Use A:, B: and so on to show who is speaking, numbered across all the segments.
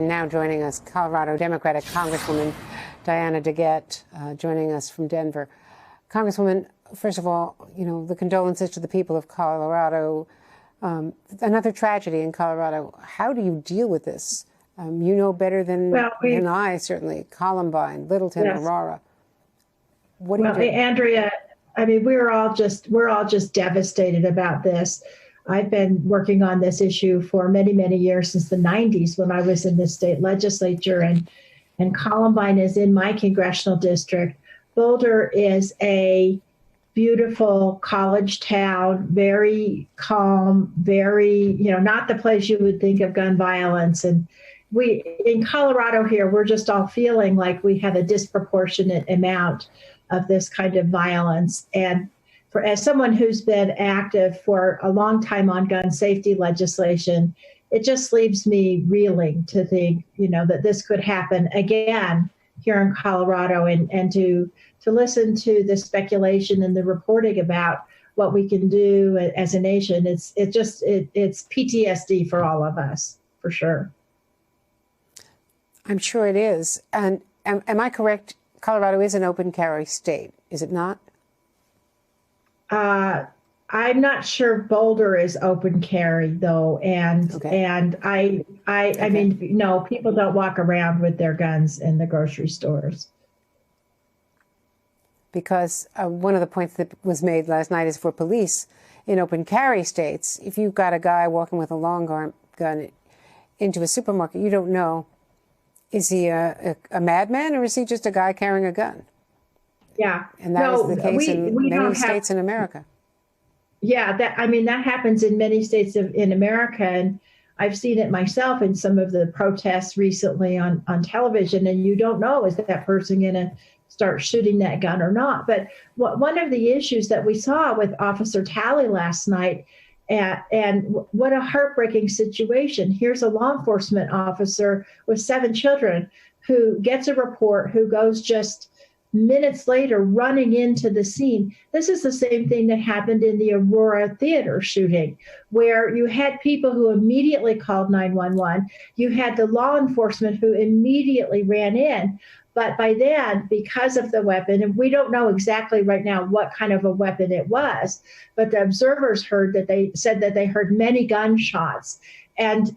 A: Now joining us, Colorado Democratic Congresswoman Diana DeGette, joining us from Denver. Congresswoman, first of all, the condolences to the people of Colorado. Another tragedy in Colorado. How do you deal with this? You know better than I, certainly. Columbine, Littleton, yes. Aurora. What do you do?
B: Andrea, I mean, we're all just devastated about this. I've been working on this issue for many, many years, since the 90s when I was in the state legislature, and Columbine is in my congressional district. Boulder is a beautiful college town, very calm, very, not the place you would think of gun violence. And we, in Colorado here, we're just all feeling like we have a disproportionate amount of this kind of violence. And as someone who's been active for a long time on gun safety legislation, it just leaves me reeling to think, that this could happen again here in Colorado, and to listen to the speculation and the reporting about what we can do as a nation. It's PTSD for all of us, for sure.
A: I'm sure it is. And am I correct? Colorado is an open carry state, is it not?
B: I'm not sure Boulder is open carry though, and I mean, no, people don't walk around with their guns in the grocery stores.
A: Because one of the points that was made last night is for police in open carry states. If you've got a guy walking with a long gun into a supermarket, you don't know, is he a madman or is he just a guy carrying a gun?
B: Yeah.
A: And that is the case in many states in America.
B: Yeah, that happens in many states in America. And I've seen it myself in some of the protests recently on television. And you don't know, is that person going to start shooting that gun or not? But one of the issues that we saw with Officer Talley last night, and what a heartbreaking situation. Here's a law enforcement officer with 7 children who gets a report, who goes just minutes later running into the scene. This is the same thing that happened in the Aurora Theater shooting, where you had people who immediately called 911. You had the law enforcement who immediately ran in. But by then, because of the weapon, and we don't know exactly right now what kind of a weapon it was, but the observers said that they heard many gunshots. And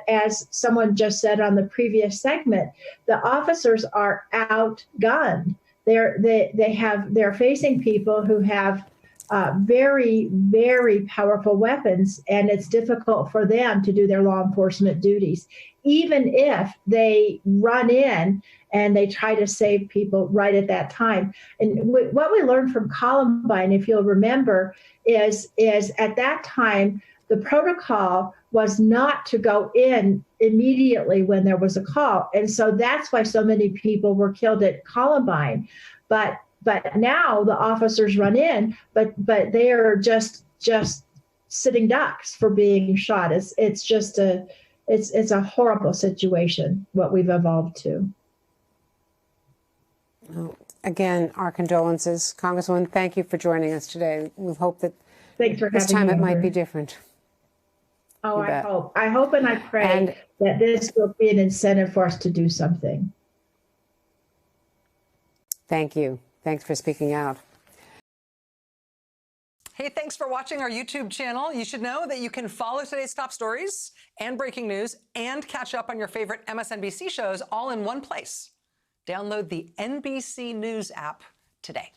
B: as someone just said on the previous segment, the officers are outgunned. They're facing people who have very, very powerful weapons, and it's difficult for them to do their law enforcement duties, even if they run in and they try to save people right at that time. And what we learned from Columbine, if you'll remember, is at that time, the protocol was not to go in immediately when there was a call. And so that's why so many people were killed at Columbine. But now the officers run in, but they are just sitting ducks for being shot. It's a horrible situation, what we've evolved to.
A: Well, again, our condolences. Congresswoman, thank you for joining us today. We hope that this time it might be different.
B: Oh, I hope and I pray that this will be an incentive for us to do something.
A: Thank you. Thanks for speaking out.
C: Hey, thanks for watching our YouTube channel. You should know that you can follow today's top stories and breaking news and catch up on your favorite MSNBC shows all in one place. Download the NBC News app today.